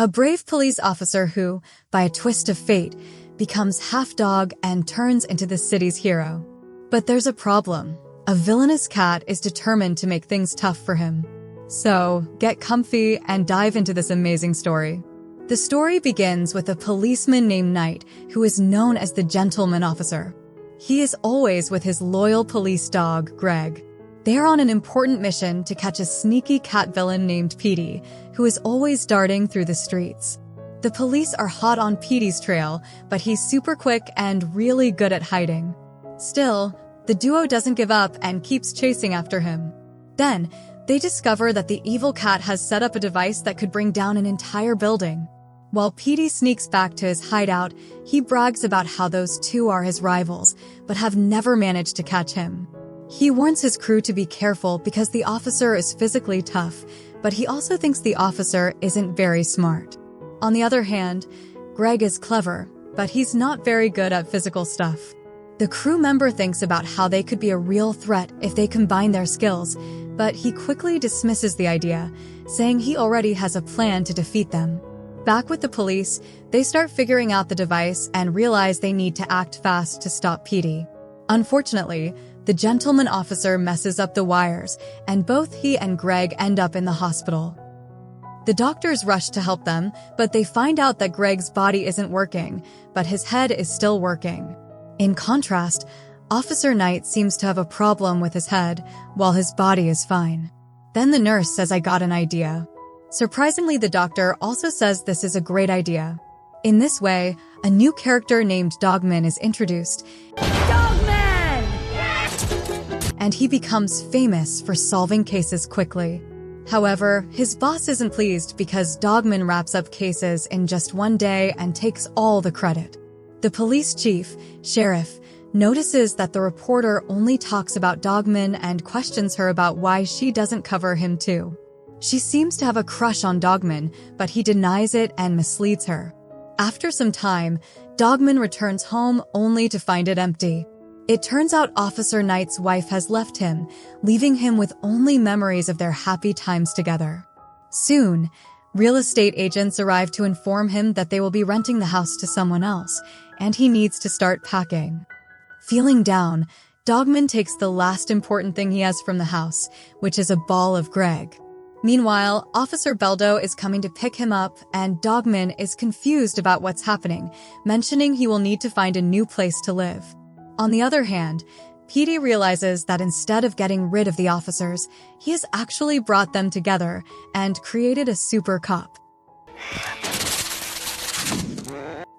a brave police officer who, by a twist of fate, becomes half dog and turns into the city's hero. But there's a problem. A villainous cat is determined to make things tough for him. So, get comfy and dive into this amazing story. The story begins with a policeman named Knight, who is known as the gentleman officer. He is always with his loyal police dog, Greg. They are on an important mission to catch a sneaky cat villain named Petey, who is always darting through the streets. The police are hot on Petey's trail, but he's super quick and really good at hiding. Still, the duo doesn't give up and keeps chasing after him. Then, they discover that the evil cat has set up a device that could bring down an entire building. While Petey sneaks back to his hideout, he brags about how those two are his rivals, but have never managed to catch him. He warns his crew to be careful because the officer is physically tough, but he also thinks the officer isn't very smart. On the other hand, Greg is clever, but he's not very good at physical stuff. The crew member thinks about how they could be a real threat if they combine their skills, but he quickly dismisses the idea, saying he already has a plan to defeat them. Back with the police, they start figuring out the device and realize they need to act fast to stop Petey. Unfortunately, the gentleman officer messes up the wires, and both he and Greg end up in the hospital. The doctors rush to help them, but they find out that Greg's body isn't working, but his head is still working. In contrast, Officer Knight seems to have a problem with his head, while his body is fine. Then the nurse says, "I got an idea." Surprisingly, the doctor also says this is a great idea. In this way, a new character named Dogman is introduced. Dogman! And he becomes famous for solving cases quickly. However, his boss isn't pleased because Dogman wraps up cases in just one day and takes all the credit. The police chief, Sheriff, notices that the reporter only talks about Dogman and questions her about why she doesn't cover him too. She seems to have a crush on Dogman, but he denies it and misleads her. After some time, Dogman returns home only to find it empty. It turns out Officer Knight's wife has left him, leaving him with only memories of their happy times together. Soon, real estate agents arrive to inform him that they will be renting the house to someone else, and he needs to start packing. Feeling down, Dogman takes the last important thing he has from the house, which is a ball of Greg. Meanwhile, Officer Beldo is coming to pick him up, and Dogman is confused about what's happening, mentioning he will need to find a new place to live. On the other hand, Petey realizes that instead of getting rid of the officers, he has actually brought them together and created a super cop.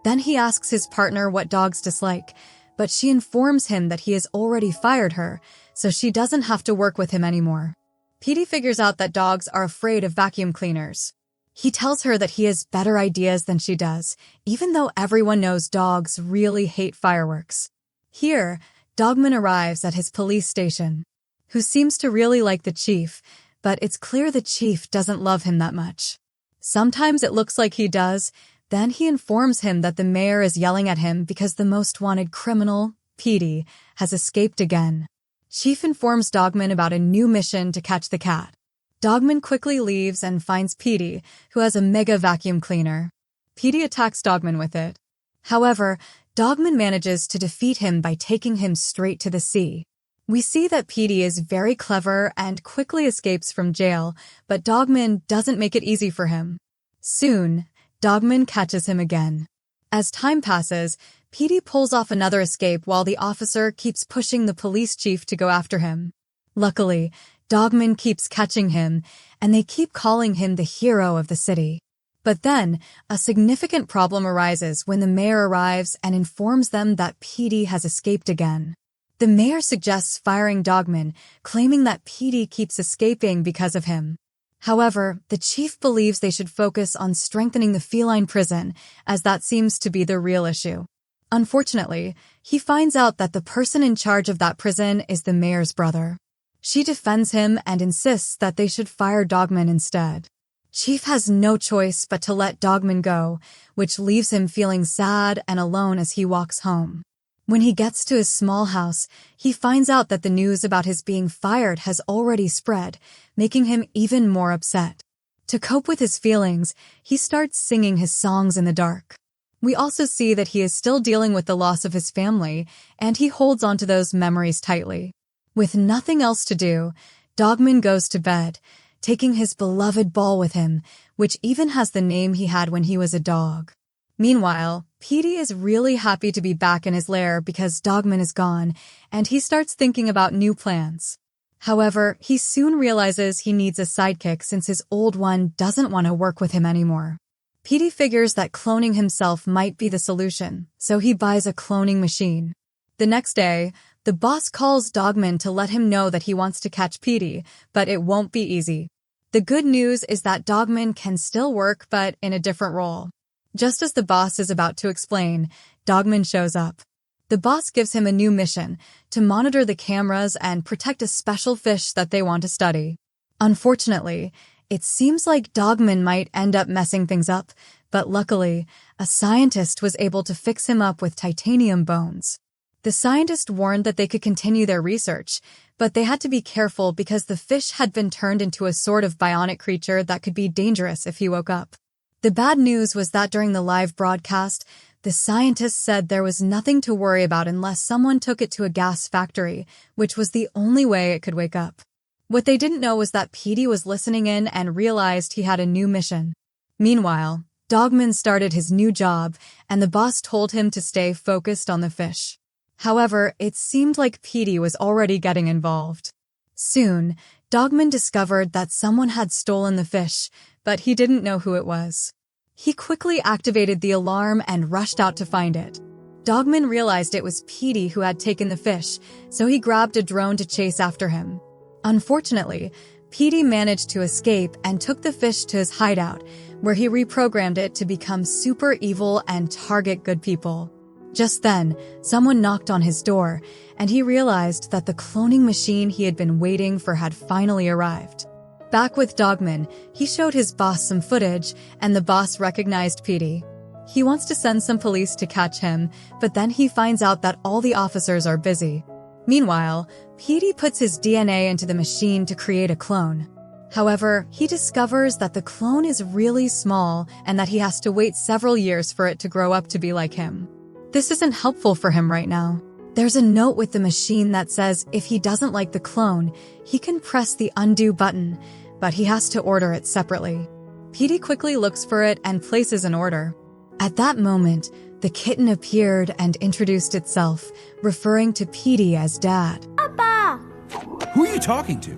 Then he asks his partner what dogs dislike, but she informs him that he has already fired her, so she doesn't have to work with him anymore. Petey figures out that dogs are afraid of vacuum cleaners. He tells her that he has better ideas than she does, even though everyone knows dogs really hate fireworks. Here, Dogman arrives at his police station, who seems to really like the chief, but it's clear the chief doesn't love him that much. Sometimes it looks like he does, then he informs him that the mayor is yelling at him because the most wanted criminal, Petey, has escaped again. Chief informs Dogman about a new mission to catch the cat. Dogman quickly leaves and finds Petey, who has a mega vacuum cleaner. Petey attacks Dogman with it. However, Dogman manages to defeat him by taking him straight to the sea. We see that Petey is very clever and quickly escapes from jail, but Dogman doesn't make it easy for him. Soon, Dogman catches him again. As time passes, Petey pulls off another escape while the officer keeps pushing the police chief to go after him. Luckily, Dogman keeps catching him, and they keep calling him the hero of the city. But then, a significant problem arises when the mayor arrives and informs them that Petey has escaped again. The mayor suggests firing Dogman, claiming that Petey keeps escaping because of him. However, the chief believes they should focus on strengthening the feline prison, as that seems to be the real issue. Unfortunately, he finds out that the person in charge of that prison is the mayor's brother. She defends him and insists that they should fire Dogman instead. Chief has no choice but to let Dogman go, which leaves him feeling sad and alone as he walks home. When he gets to his small house, he finds out that the news about his being fired has already spread, making him even more upset. To cope with his feelings, he starts singing his songs in the dark. We also see that he is still dealing with the loss of his family, and he holds onto those memories tightly. With nothing else to do, Dogman goes to bed, taking his beloved ball with him, which even has the name he had when he was a dog. Meanwhile, Petey is really happy to be back in his lair because Dogman is gone, and he starts thinking about new plans. However, he soon realizes he needs a sidekick since his old one doesn't want to work with him anymore. Petey figures that cloning himself might be the solution, so he buys a cloning machine. The next day, the boss calls Dogman to let him know that he wants to catch Petey, but it won't be easy. The good news is that Dogman can still work, but in a different role. Just as the boss is about to explain, Dogman shows up. The boss gives him a new mission, to monitor the cameras and protect a special fish that they want to study. Unfortunately, it seems like Dogman might end up messing things up, but luckily, a scientist was able to fix him up with titanium bones. The scientist warned that they could continue their research, but they had to be careful because the fish had been turned into a sort of bionic creature that could be dangerous if he woke up. The bad news was that during the live broadcast, the scientists said there was nothing to worry about unless someone took it to a gas factory, which was the only way it could wake up. What they didn't know was that Petey was listening in and realized he had a new mission. Meanwhile, Dogman started his new job, and the boss told him to stay focused on the fish. However, it seemed like Petey was already getting involved. Soon, Dogman discovered that someone had stolen the fish, but he didn't know who it was. He quickly activated the alarm and rushed out to find it. Dogman realized it was Petey who had taken the fish, so he grabbed a drone to chase after him. Unfortunately, Petey managed to escape and took the fish to his hideout, where he reprogrammed it to become super evil and target good people. Just then, someone knocked on his door, and he realized that the cloning machine he had been waiting for had finally arrived. Back with Dogman, he showed his boss some footage, and the boss recognized Petey. He wants to send some police to catch him, but then he finds out that all the officers are busy. Meanwhile, Petey puts his DNA into the machine to create a clone. However, he discovers that the clone is really small and that he has to wait several years for it to grow up to be like him. This isn't helpful for him right now. There's a note with the machine that says if he doesn't like the clone, he can press the undo button, but he has to order it separately. Petey quickly looks for it and places an order. At that moment, the kitten appeared and introduced itself, referring to Petey as Dad. Papa! Who are you talking to?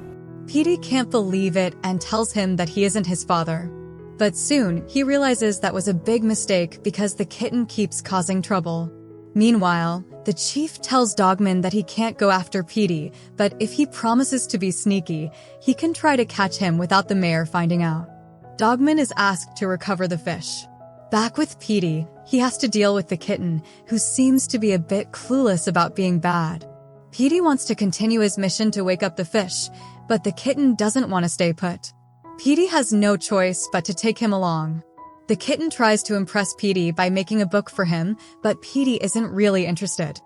Petey can't believe it and tells him that he isn't his father. But soon, he realizes that was a big mistake because the kitten keeps causing trouble. Meanwhile, the chief tells Dogman that he can't go after Petey, but if he promises to be sneaky, he can try to catch him without the mayor finding out. Dogman is asked to recover the fish. Back with Petey, he has to deal with the kitten, who seems to be a bit clueless about being bad. Petey wants to continue his mission to wake up the fish, but the kitten doesn't want to stay put. Petey has no choice but to take him along. The kitten tries to impress Petey by making a book for him, but Petey isn't really interested.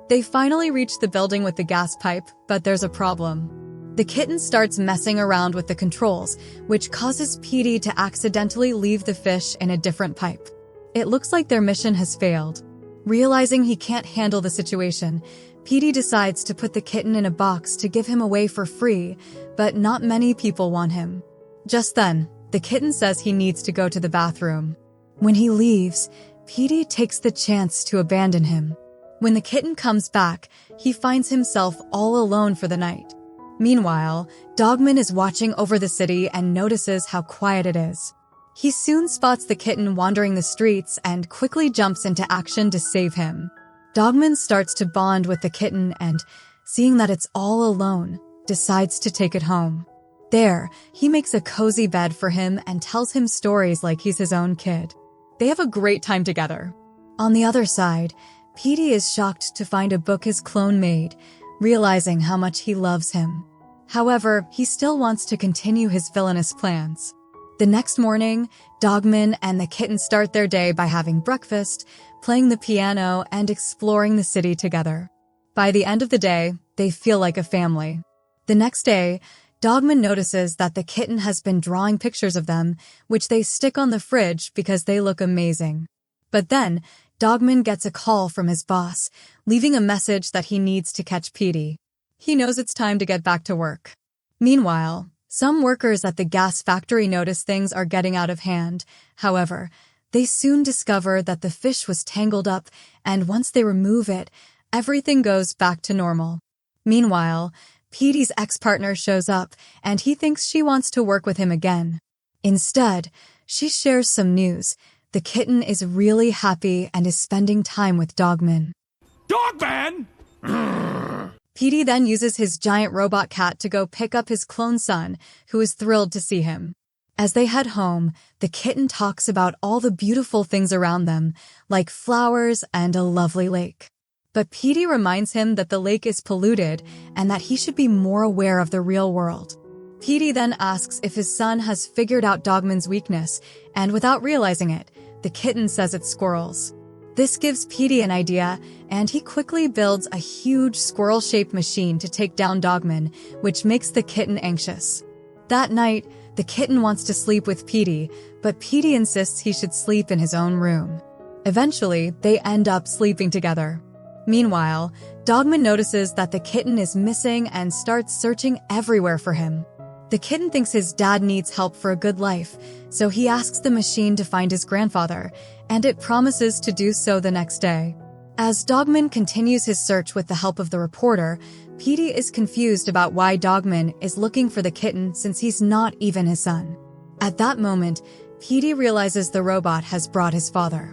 They finally reach the building with the gas pipe, but there's a problem. The kitten starts messing around with the controls, which causes Petey to accidentally leave the fish in a different pipe. It looks like their mission has failed. Realizing he can't handle the situation, Petey decides to put the kitten in a box to give him away for free, but not many people want him. Just then, the kitten says he needs to go to the bathroom. When he leaves, Petey takes the chance to abandon him. When the kitten comes back, he finds himself all alone for the night. Meanwhile, Dogman is watching over the city and notices how quiet it is. He soon spots the kitten wandering the streets and quickly jumps into action to save him. Dogman starts to bond with the kitten and, seeing that it's all alone, decides to take it home. There, he makes a cozy bed for him and tells him stories like he's his own kid. They have a great time together. On the other side, Petey is shocked to find a book his clone made, realizing how much he loves him. However, he still wants to continue his villainous plans. The next morning, Dogman and the kitten start their day by having breakfast, playing the piano, and exploring the city together. By the end of the day, they feel like a family. The next day, Dogman notices that the kitten has been drawing pictures of them, which they stick on the fridge because they look amazing. But then, Dogman gets a call from his boss, leaving a message that he needs to catch Petey. He knows it's time to get back to work. Meanwhile, some workers at the gas factory notice things are getting out of hand. However, they soon discover that the fish was tangled up, and once they remove it, everything goes back to normal. Meanwhile, Petey's ex-partner shows up, and he thinks she wants to work with him again. Instead, she shares some news. The kitten is really happy and is spending time with Dogman. Dogman! Petey then uses his giant robot cat to go pick up his clone son, who is thrilled to see him. As they head home, the kitten talks about all the beautiful things around them, like flowers and a lovely lake. But Petey reminds him that the lake is polluted and that he should be more aware of the real world. Petey then asks if his son has figured out Dogman's weakness, and without realizing it, the kitten says it's squirrels. This gives Petey an idea, and he quickly builds a huge squirrel-shaped machine to take down Dogman, which makes the kitten anxious. That night, the kitten wants to sleep with Petey, but Petey insists he should sleep in his own room. Eventually, they end up sleeping together. Meanwhile, Dogman notices that the kitten is missing and starts searching everywhere for him. The kitten thinks his dad needs help for a good life, so he asks the machine to find his grandfather, and it promises to do so the next day. As Dogman continues his search with the help of the reporter, Petey is confused about why Dogman is looking for the kitten since he's not even his son. At that moment, Petey realizes the robot has brought his father.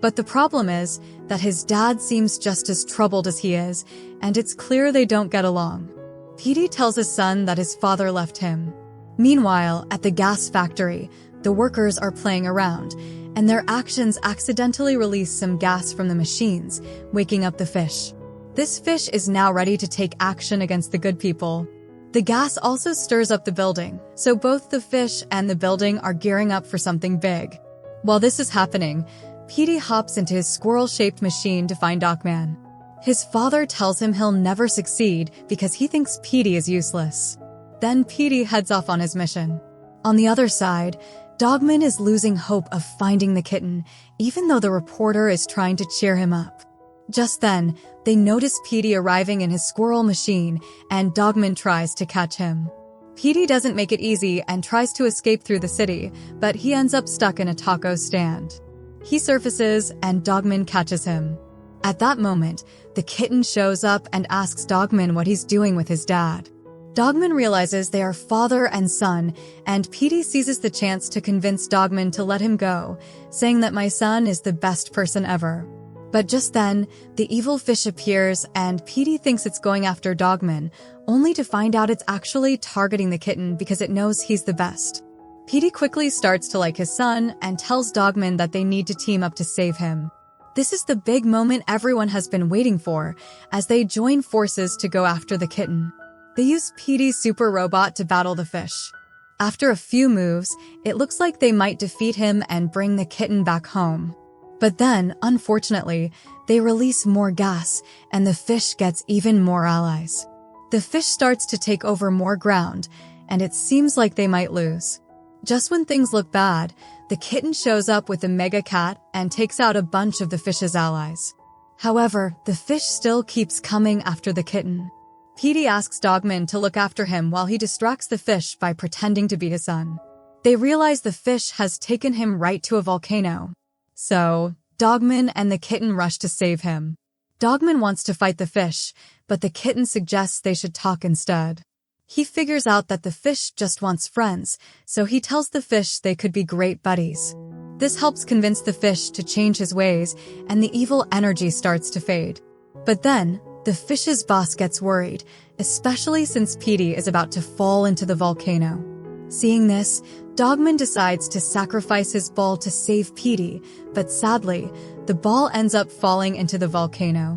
But the problem is that his dad seems just as troubled as he is, and it's clear they don't get along. Petey tells his son that his father left him. Meanwhile, at the gas factory, the workers are playing around, and their actions accidentally release some gas from the machines, waking up the fish. This fish is now ready to take action against the good people. The gas also stirs up the building, so both the fish and the building are gearing up for something big. While this is happening, Petey hops into his squirrel-shaped machine to find Dogman. His father tells him he'll never succeed because he thinks Petey is useless. Then Petey heads off on his mission. On the other side, Dogman is losing hope of finding the kitten, even though the reporter is trying to cheer him up. Just then, they notice Petey arriving in his squirrel machine, and Dogman tries to catch him. Petey doesn't make it easy and tries to escape through the city, but he ends up stuck in a taco stand. He surfaces, and Dogman catches him. At that moment, the kitten shows up and asks Dogman what he's doing with his dad. Dogman realizes they are father and son, and Petey seizes the chance to convince Dogman to let him go, saying that my son is the best person ever. But just then, the evil fish appears, and Petey thinks it's going after Dogman, only to find out it's actually targeting the kitten because it knows he's the best. Petey quickly starts to like his son and tells Dogman that they need to team up to save him. This is the big moment everyone has been waiting for, as they join forces to go after the kitten. They use Petey's super robot to battle the fish. After a few moves, it looks like they might defeat him and bring the kitten back home. But then, unfortunately, they release more gas, and the fish gets even more allies. The fish starts to take over more ground, and it seems like they might lose. Just when things look bad, the kitten shows up with a mega cat and takes out a bunch of the fish's allies. However, the fish still keeps coming after the kitten. Petey asks Dogman to look after him while he distracts the fish by pretending to be his son. They realize the fish has taken him right to a volcano. So, Dogman and the kitten rush to save him. Dogman wants to fight the fish, but the kitten suggests they should talk instead. He figures out that the fish just wants friends, so he tells the fish they could be great buddies. This helps convince the fish to change his ways, and the evil energy starts to fade. But then, the fish's boss gets worried, especially since Petey is about to fall into the volcano. Seeing this, Dogman decides to sacrifice his ball to save Petey, but sadly, the ball ends up falling into the volcano.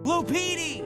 Blue Petey!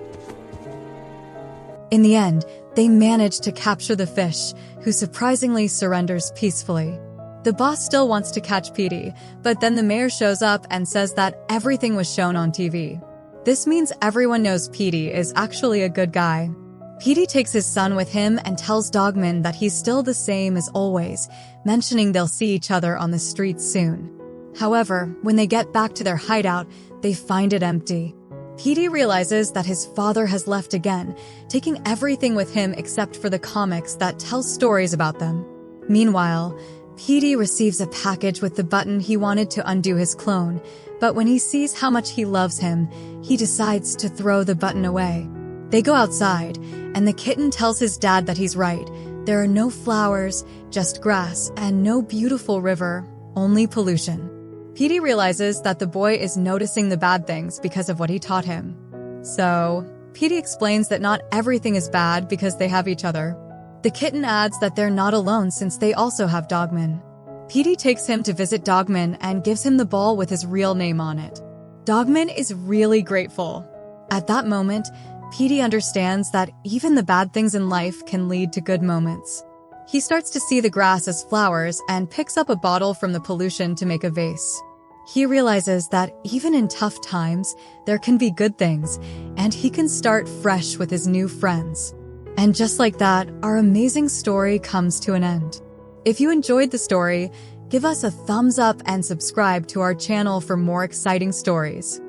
In the end, they manage to capture the fish, who surprisingly surrenders peacefully. The boss still wants to catch Petey, but then the mayor shows up and says that everything was shown on TV. This means everyone knows Petey is actually a good guy. Petey takes his son with him and tells Dogman that he's still the same as always, mentioning they'll see each other on the streets soon. However, when they get back to their hideout, they find it empty. Petey realizes that his father has left again, taking everything with him except for the comics that tell stories about them. Meanwhile, Petey receives a package with the button he wanted to undo his clone, but when he sees how much he loves him, he decides to throw the button away. They go outside, and the kitten tells his dad that he's right. There are no flowers, just grass, and no beautiful river, only pollution. Petey realizes that the boy is noticing the bad things because of what he taught him. So, Petey explains that not everything is bad because they have each other. The kitten adds that they're not alone since they also have Dogman. Petey takes him to visit Dogman and gives him the ball with his real name on it. Dogman is really grateful. At that moment, Petey understands that even the bad things in life can lead to good moments. He starts to see the grass as flowers and picks up a bottle from the pollution to make a vase. He realizes that even in tough times, there can be good things, and he can start fresh with his new friends. And just like that, our amazing story comes to an end. If you enjoyed the story, give us a thumbs up and subscribe to our channel for more exciting stories.